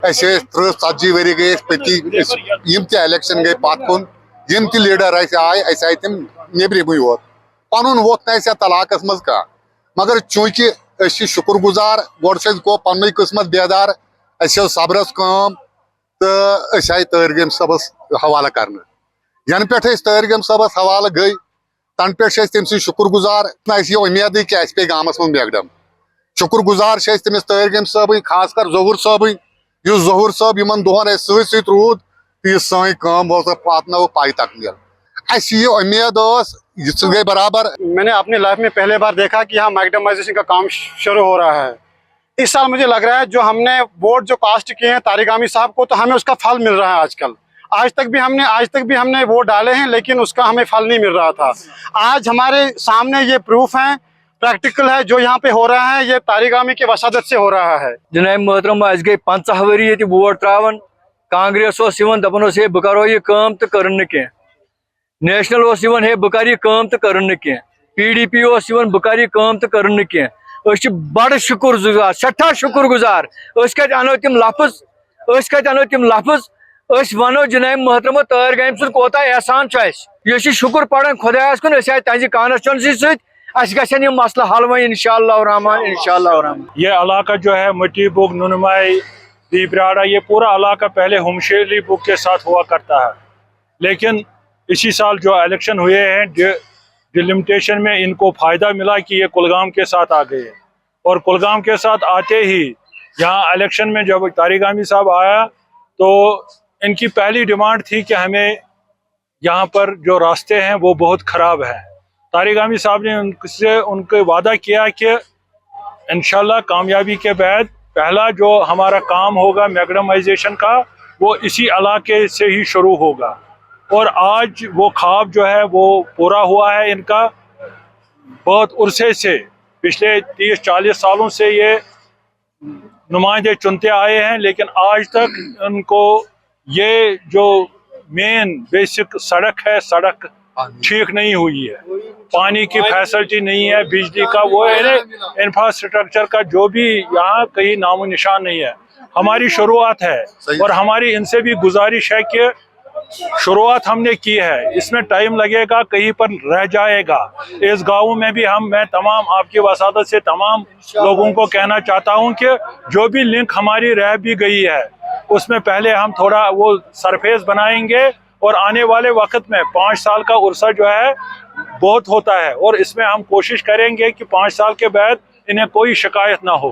30-40 worry गए पति यम ते इलेक्शन गए पत कुन यम ते लीडर आए तम नेब्रिम योत पन वोत ना तलाकस मज का मगर चूंकि शुक्र गुजार गोड़ गो पन किस्मत बेदार सब्रस कम तो आए तहर गम सबस हवाला कर यन पे तहर गम सबस हवाला गई तन पे तम शुक्र गुजार यह उम्मीद कि पे गामस मज मैकडम शुक्र गुजार तमिस तहर गम सब खासकर जहूर सब जहूर सब इन दोहन सत रूद तो यह सन कम पातनो पाई तक मिल उम्मीद गई बराबर। मैंने अपनी लाइफ में पहले बार देखा कि यहाँ मैकडमाइजेशन का काम शुरू हो रहा है। इस साल मुझे लग रहा है जो हमने वोट जो कास्ट किए हैं तारिक आमिर साहब को, तो हमें उसका फल मिल रहा है आजकल। आज तक भी हमने वोट डाले हैं लेकिन उसका हमें फल नहीं मिल रहा था। आज हमारे सामने ये प्रूफ है, प्रैक्टिकल है, जो यहाँ पे हो रहा है ये तारिक आमिर की वसादत से हो रहा है। जनाब मोहतरम आज गई 50 वरी ये वोट त्रावन कांग्रेस दपान हे बह करो यह काम तो कर नेशनल हे बह कर काम तो कर PDP बह कर काम तो कर बड़ शुक्र गुजार सठा शुक्र गुजार कत अनो तम लफ्ज वनो जनाब मोहतरम तहर गैम सोता एहसान यह शुक्र पड़न खुदायस कुन तज कॉन्स्टिट्यूंसी सत मसला हल वो इंशाअल्लाह रहमान इंशाअल्लाह रहमान। ये इलाका जो है मटी बुग नुनमाई दीपराड़ा ये पूरा इलाका पहले हुमशेली बुग के साथ हुआ करता है, लेकिन इसी साल जो इलेक्शन हुए हैं डिलिमिटेशन में इनको फ़ायदा मिला कि ये कुलगाम के साथ आ गए और कुलगाम के साथ आते ही यहाँ इलेक्शन में जब तारिक आमिर साहब आया तो इनकी पहली डिमांड थी कि हमें यहाँ पर जो रास्ते हैं वो बहुत ख़राब हैं। तारिक आमिर साहब ने उनके वादा किया कि इंशाल्लाह कामयाबी के बाद पहला जो हमारा काम होगा मैकडमाइजेशन का वो इसी इलाके से ही शुरू होगा और आज वो ख्वाब जो है वो पूरा हुआ है इनका। बहुत उरसे से पिछले 30-40 सालों से ये नुमाइंदे चुनते आए हैं, लेकिन आज तक उनको ये जो मेन बेसिक सड़क है सड़क ठीक नहीं हुई है, पानी की फैसिलिटी नहीं है, बिजली का वो इंफ्रास्ट्रक्चर का जो भी यहाँ कहीं नामो निशान नहीं है। हमारी शुरुआत है और हमारी इनसे भी गुजारिश है कि शुरुआत हमने की है, इसमें टाइम लगेगा, कहीं पर रह जाएगा। इस गाँव में भी मैं तमाम आपकी वसादत से तमाम लोगों को कहना चाहता हूँ कि जो भी लिंक हमारी रह भी गई है उसमें पहले हम थोड़ा वो सरफेस बनाएंगे और आने वाले वक्त में 5 साल का उर्सा जो है बहुत होता है और इसमें हम कोशिश करेंगे कि 5 साल के बाद इन्हें कोई शिकायत ना हो।